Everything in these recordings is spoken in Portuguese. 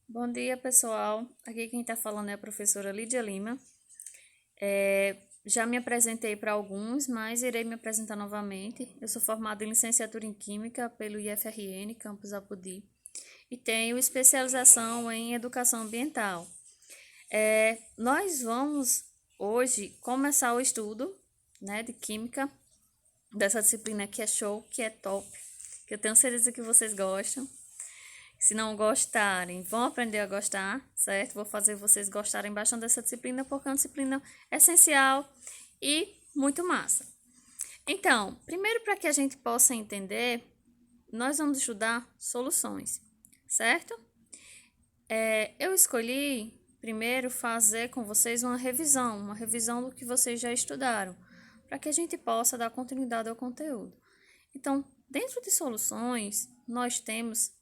Bom dia, pessoal. Aqui quem está falando é a professora Lídia Lima. Já me apresentei para alguns, mas irei me apresentar novamente. Eu sou formada em licenciatura em Química pelo IFRN, Campus Apodi, e tenho especialização em Educação Ambiental. Nós vamos hoje começar o estudo, né, de Química, dessa disciplina que é show, que é top, que eu tenho certeza que vocês gostam. Se não gostarem, vão aprender a gostar, certo? Vou fazer vocês gostarem bastante dessa disciplina, porque é uma disciplina essencial e muito massa. Então, primeiro, para que a gente possa entender, nós vamos estudar soluções, certo? Eu escolhi primeiro fazer com vocês uma revisão do que vocês já estudaram, para que a gente possa dar continuidade ao conteúdo. Então, dentro de soluções, nós temos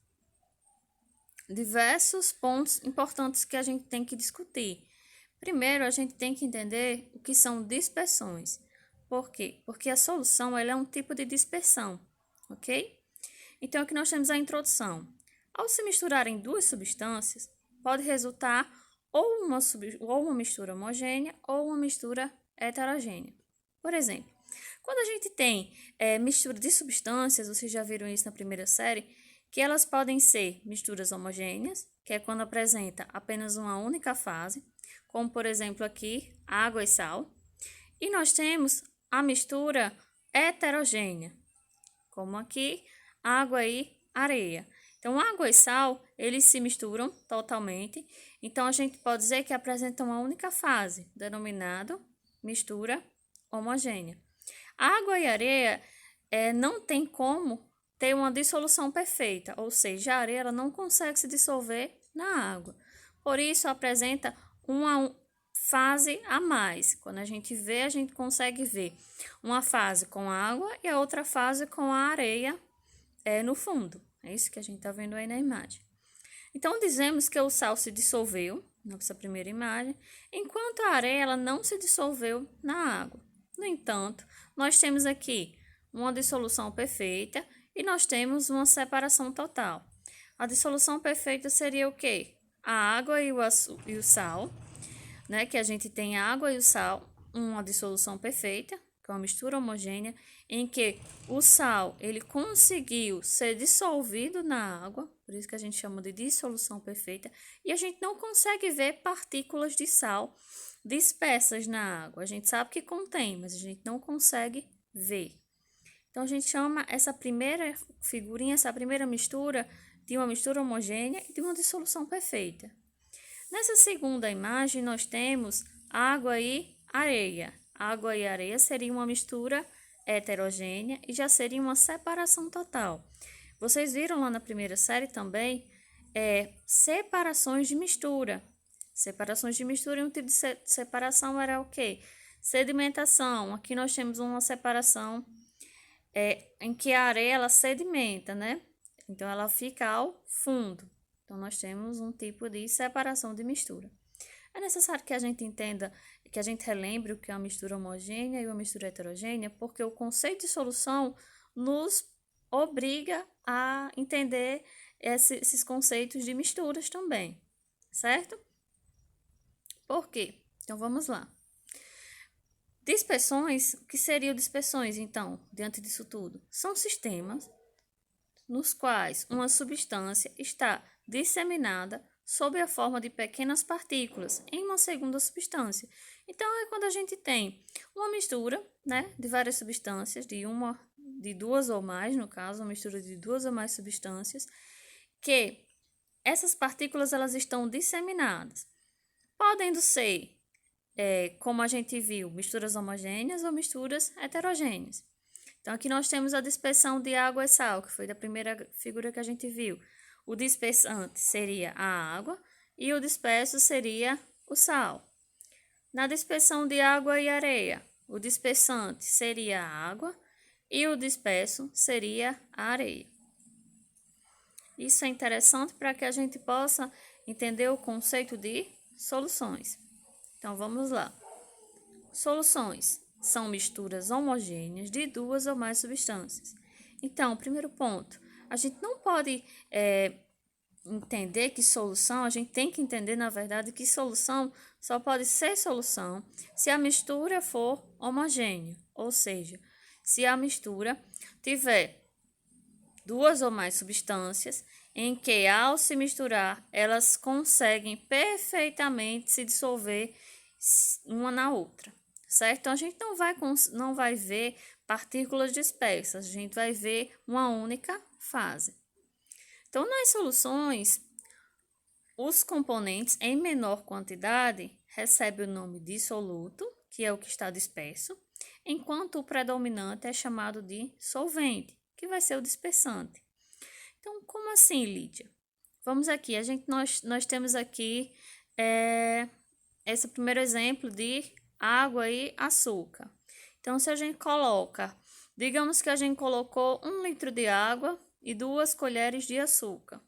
diversos pontos importantes que a gente tem que discutir. Primeiro, a gente tem que entender o que são dispersões. Por quê? Porque a solução ela é um tipo de dispersão, ok? Então, aqui nós temos a introdução. Ao se misturarem duas substâncias, pode resultar ou uma mistura homogênea ou uma mistura heterogênea. Por exemplo, quando a gente tem mistura de substâncias, vocês já viram isso na primeira série, que elas podem ser misturas homogêneas, que é quando apresenta apenas uma única fase, como por exemplo aqui, água e sal. E nós temos a mistura heterogênea, como aqui, água e areia. Então, água e sal, eles se misturam totalmente. Então, a gente pode dizer que apresentam uma única fase, denominada mistura homogênea. Água e areia não tem como ter uma dissolução perfeita, ou seja, a areia ela não consegue se dissolver na água. Por isso, apresenta uma fase a mais. Quando a gente vê, a gente consegue ver uma fase com água e a outra fase com a areia no fundo. É isso que a gente está vendo aí na imagem. Então, dizemos que o sal se dissolveu, nessa primeira imagem, enquanto a areia ela não se dissolveu na água. No entanto, nós temos aqui uma dissolução perfeita e nós temos uma separação total. A dissolução perfeita seria o quê? A água e o sal, né? Que a gente tem a água e o sal, uma dissolução perfeita, que é uma mistura homogênea, em que o sal ele conseguiu ser dissolvido na água, por isso que a gente chama de dissolução perfeita, e a gente não consegue ver partículas de sal dispersas na água. A gente sabe que contém, mas a gente não consegue ver. Então, a gente chama essa primeira figurinha, essa primeira mistura, de uma mistura homogênea e de uma dissolução perfeita. Nessa segunda imagem, nós temos água e areia. Água e areia seria uma mistura heterogênea e já seria uma separação total. Vocês viram lá na primeira série também separações de mistura. Separações de mistura e um tipo de separação era o quê? Sedimentação. Aqui nós temos uma separação em que a areia ela sedimenta, né? Então ela fica ao fundo. Então nós temos um tipo de separação de mistura. É necessário que a gente entenda, que a gente relembre o que é uma mistura homogênea e uma mistura heterogênea, porque o conceito de solução nos obriga a entender esses conceitos de misturas também, certo? Por quê? Então vamos lá. Dispersões, o que seriam dispersões, então, diante disso tudo? São sistemas nos quais uma substância está disseminada sob a forma de pequenas partículas em uma segunda substância. Então, é quando a gente tem uma mistura, né, de várias substâncias, de duas ou mais, no caso, uma mistura de duas ou mais substâncias, que essas partículas elas estão disseminadas, podendo ser como a gente viu, misturas homogêneas ou misturas heterogêneas. Então, aqui nós temos a dispersão de água e sal, que foi da primeira figura que a gente viu. O dispersante seria a água e o disperso seria o sal. Na dispersão de água e areia, o dispersante seria a água e o disperso seria a areia. Isso é interessante para que a gente possa entender o conceito de soluções. Então, vamos lá. Soluções são misturas homogêneas de duas ou mais substâncias. Então, primeiro ponto, a gente não pode entender que solução, a gente tem que entender, na verdade, que solução só pode ser solução se a mistura for homogênea, ou seja, se a mistura tiver duas ou mais substâncias em que, ao se misturar, elas conseguem perfeitamente se dissolver uma na outra, certo? Então, a gente não vai ver partículas dispersas, a gente vai ver uma única fase. Então, nas soluções, os componentes em menor quantidade recebem o nome de soluto, que é o que está disperso, enquanto o predominante é chamado de solvente, que vai ser o dispersante. Então, como assim, Lídia? Vamos aqui, nós temos aqui esse primeiro exemplo de água e açúcar. Então, se a gente coloca, digamos que a gente colocou 1 litro de água e 2 colheres de açúcar.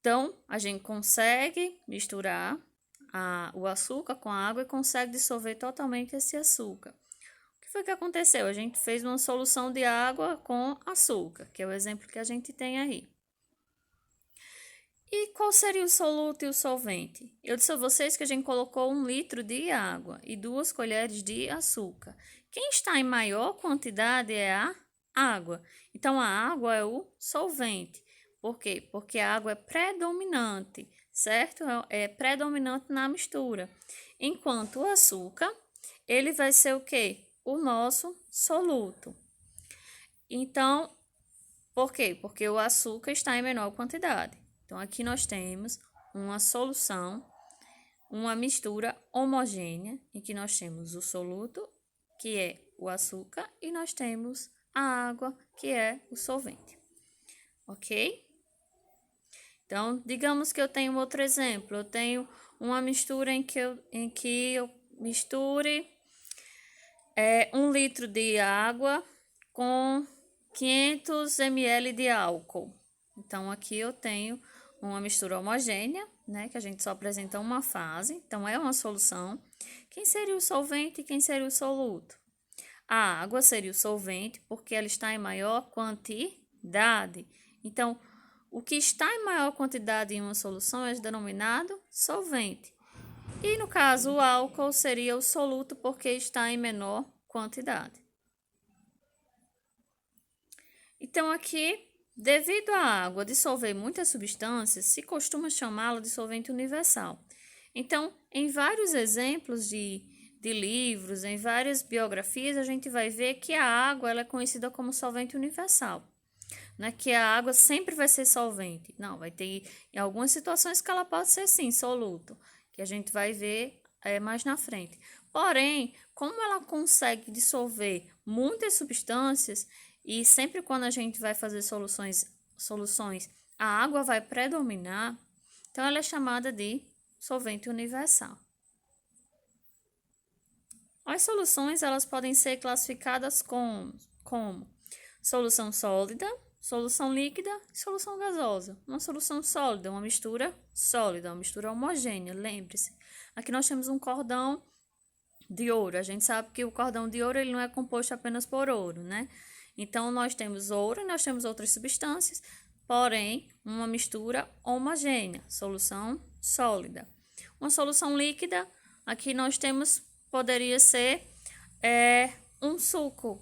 Então, a gente consegue misturar o açúcar com a água e consegue dissolver totalmente esse açúcar. O que foi que aconteceu? A gente fez uma solução de água com açúcar, que é o exemplo que a gente tem aí. E qual seria o soluto e o solvente? Eu disse a vocês que a gente colocou 1 litro de água e 2 colheres de açúcar. Quem está em maior quantidade é a água. Então, a água é o solvente. Por quê? Porque a água é predominante, certo? É predominante na mistura. Enquanto o açúcar, ele vai ser o quê? O nosso soluto. Então, por quê? Porque o açúcar está em menor quantidade. Então, aqui nós temos uma solução, uma mistura homogênea, em que nós temos o soluto, que é o açúcar, e nós temos a água, que é o solvente. Ok? Então, digamos que eu tenho outro exemplo. Eu tenho uma mistura em que eu misture 1 litro de água com 500 ml de álcool. Então, aqui eu tenho uma mistura homogênea, né? Que a gente só apresenta uma fase. Então, é uma solução. Quem seria o solvente e quem seria o soluto? A água seria o solvente, porque ela está em maior quantidade. Então, o que está em maior quantidade em uma solução é denominado solvente. E, no caso, o álcool seria o soluto, porque está em menor quantidade. Então, aqui, devido à água dissolver muitas substâncias, se costuma chamá-la de solvente universal. Então, em vários exemplos de livros, em várias biografias, a gente vai ver que a água ela é conhecida como solvente universal. Não é que a água sempre vai ser solvente. Não, vai ter em algumas situações que ela pode ser sim, soluto, que a gente vai ver mais na frente. Porém, como ela consegue dissolver muitas substâncias, e sempre quando a gente vai fazer soluções, a água vai predominar, então ela é chamada de solvente universal. As soluções elas podem ser classificadas como solução sólida, solução líquida e solução gasosa. Uma solução sólida, uma mistura sólida, uma mistura homogênea, lembre-se. Aqui nós temos um cordão de ouro. A gente sabe que o cordão de ouro ele não é composto apenas por ouro, né? Então, nós temos ouro e nós temos outras substâncias, porém, uma mistura homogênea, solução sólida. Uma solução líquida, aqui nós temos, poderia ser um suco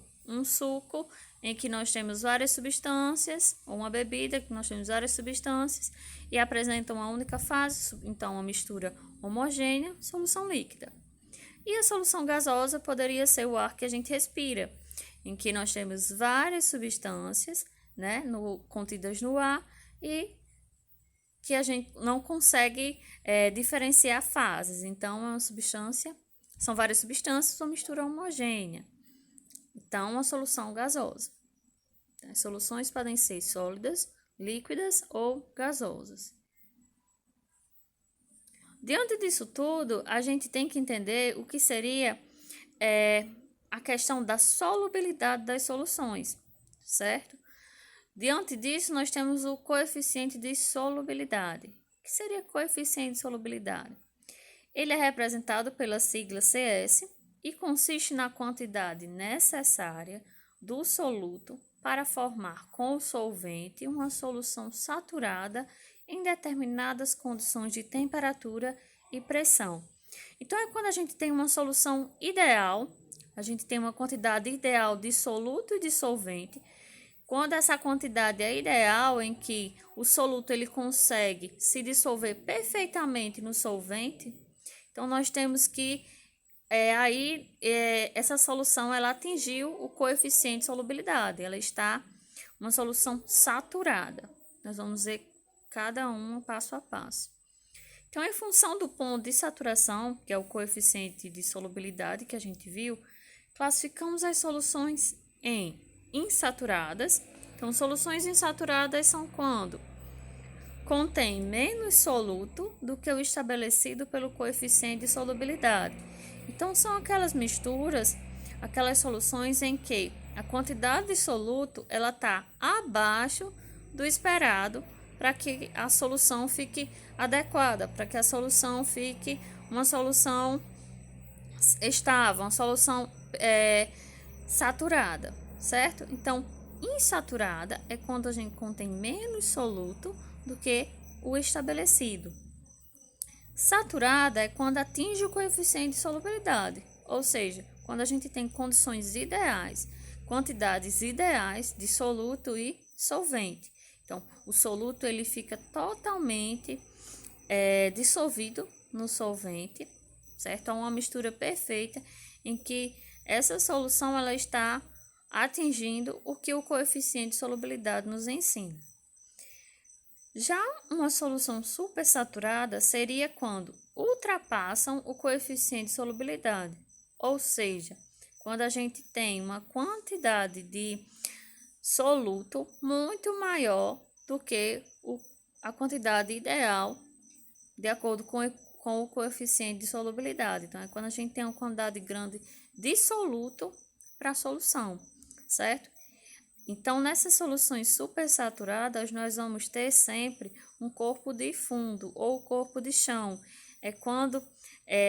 em que nós temos várias substâncias, ou uma bebida que nós temos várias substâncias e apresenta uma única fase, então uma mistura homogênea, solução líquida. E a solução gasosa poderia ser o ar que a gente respira, em que nós temos várias substâncias, né, contidas no ar e que a gente não consegue diferenciar fases. Então, é uma substância, são várias substâncias, uma mistura homogênea. Então, uma solução gasosa. As soluções podem ser sólidas, líquidas ou gasosas. Diante disso tudo, a gente tem que entender o que seria a questão da solubilidade das soluções, certo? Diante disso, nós temos o coeficiente de solubilidade. O que seria coeficiente de solubilidade? Ele é representado pela sigla CS e consiste na quantidade necessária do soluto para formar com o solvente uma solução saturada em determinadas condições de temperatura e pressão. Então, é quando a gente tem uma solução ideal, a gente tem uma quantidade ideal de soluto e de solvente. Quando essa quantidade é ideal, em que o soluto ele consegue se dissolver perfeitamente no solvente, então nós temos que essa solução ela atingiu o coeficiente de solubilidade, ela está uma solução saturada. Nós vamos ver cada uma passo a passo. Então, em função do ponto de saturação, que é o coeficiente de solubilidade que a gente viu, classificamos as soluções em insaturadas. Então, soluções insaturadas são quando contém menos soluto do que o estabelecido pelo coeficiente de solubilidade. Então, são aquelas misturas, aquelas soluções em que a quantidade de soluto ela está abaixo do esperado para que a solução fique adequada, para que a solução fique uma solução estável, uma solução saturada, certo? Então, insaturada é quando a gente contém menos soluto do que o estabelecido. Saturada é quando atinge o coeficiente de solubilidade, ou seja, quando a gente tem condições ideais, quantidades ideais de soluto e solvente. Então, o soluto ele fica totalmente dissolvido no solvente, certo? É uma mistura perfeita em que essa solução ela está atingindo o que o coeficiente de solubilidade nos ensina. Já uma solução supersaturada seria quando ultrapassam o coeficiente de solubilidade, ou seja, quando a gente tem uma quantidade de soluto muito maior do que a quantidade ideal, de acordo com o coeficiente de solubilidade. Então, é quando a gente tem uma quantidade grande de soluto para a solução, certo? Então, nessas soluções supersaturadas, nós vamos ter sempre um corpo de fundo ou corpo de chão. É quando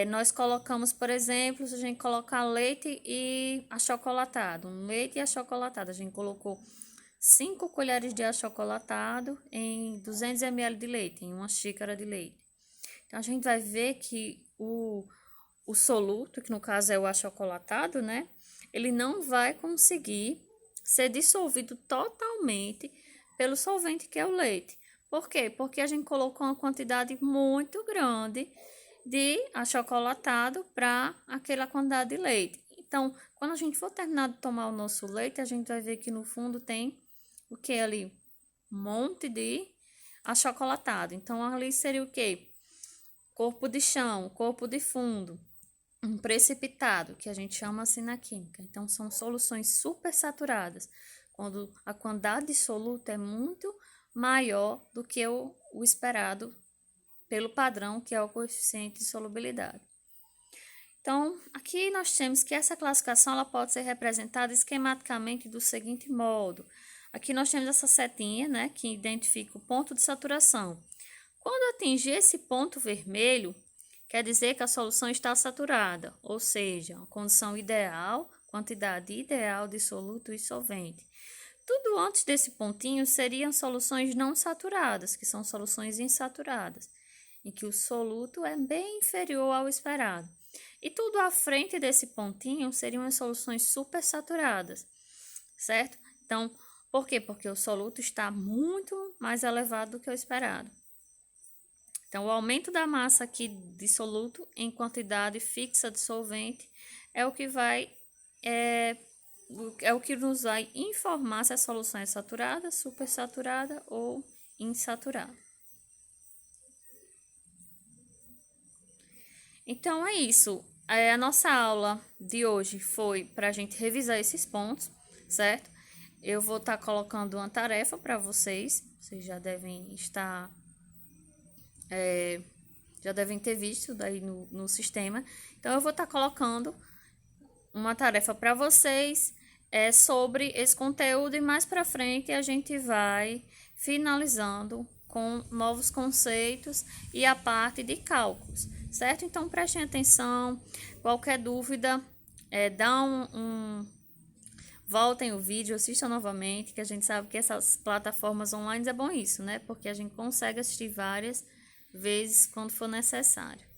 nós colocamos, por exemplo, se a gente colocar leite e achocolatado, um leite e achocolatado, a gente colocou 5 colheres de achocolatado em 200 ml de leite, em uma xícara de leite. Então, a gente vai ver que o soluto, que no caso é o achocolatado, né? Ele não vai conseguir ser dissolvido totalmente pelo solvente que é o leite. Por quê? Porque a gente colocou uma quantidade muito grande de achocolatado para aquela quantidade de leite. Então, quando a gente for terminar de tomar o nosso leite, a gente vai ver que no fundo tem o que ali? Um monte de achocolatado. Então, ali seria o quê? Corpo de chão, corpo de fundo, um precipitado, que a gente chama assim na química. Então, são soluções supersaturadas, quando a quantidade de soluto é muito maior do que o esperado pelo padrão, que é o coeficiente de solubilidade. Então, aqui nós temos que essa classificação ela pode ser representada esquematicamente do seguinte modo. Aqui nós temos essa setinha, né, que identifica o ponto de saturação. Quando atingir esse ponto vermelho, quer dizer que a solução está saturada, ou seja, a condição ideal, quantidade ideal de soluto e solvente. Tudo antes desse pontinho seriam soluções não saturadas, que são soluções insaturadas, em que o soluto é bem inferior ao esperado. E tudo à frente desse pontinho seriam as soluções supersaturadas, certo? Então, por quê? Porque o soluto está muito mais elevado do que o esperado. Então, o aumento da massa aqui de soluto em quantidade fixa de solvente é o que nos vai informar se a solução é saturada, supersaturada ou insaturada. Então, é isso. A nossa aula de hoje foi para a gente revisar esses pontos, certo? Eu vou estar colocando uma tarefa para vocês já já devem ter visto daí no sistema. Então, eu vou estar colocando uma tarefa para vocês sobre esse conteúdo e mais para frente a gente vai finalizando com novos conceitos e a parte de cálculos, certo? Então, prestem atenção, qualquer dúvida, voltem o vídeo, assistam novamente, que a gente sabe que essas plataformas online é bom isso, né? Porque a gente consegue assistir várias vezes quando for necessário.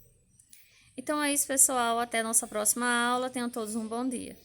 Então é isso, pessoal. Até a nossa próxima aula. Tenham todos um bom dia.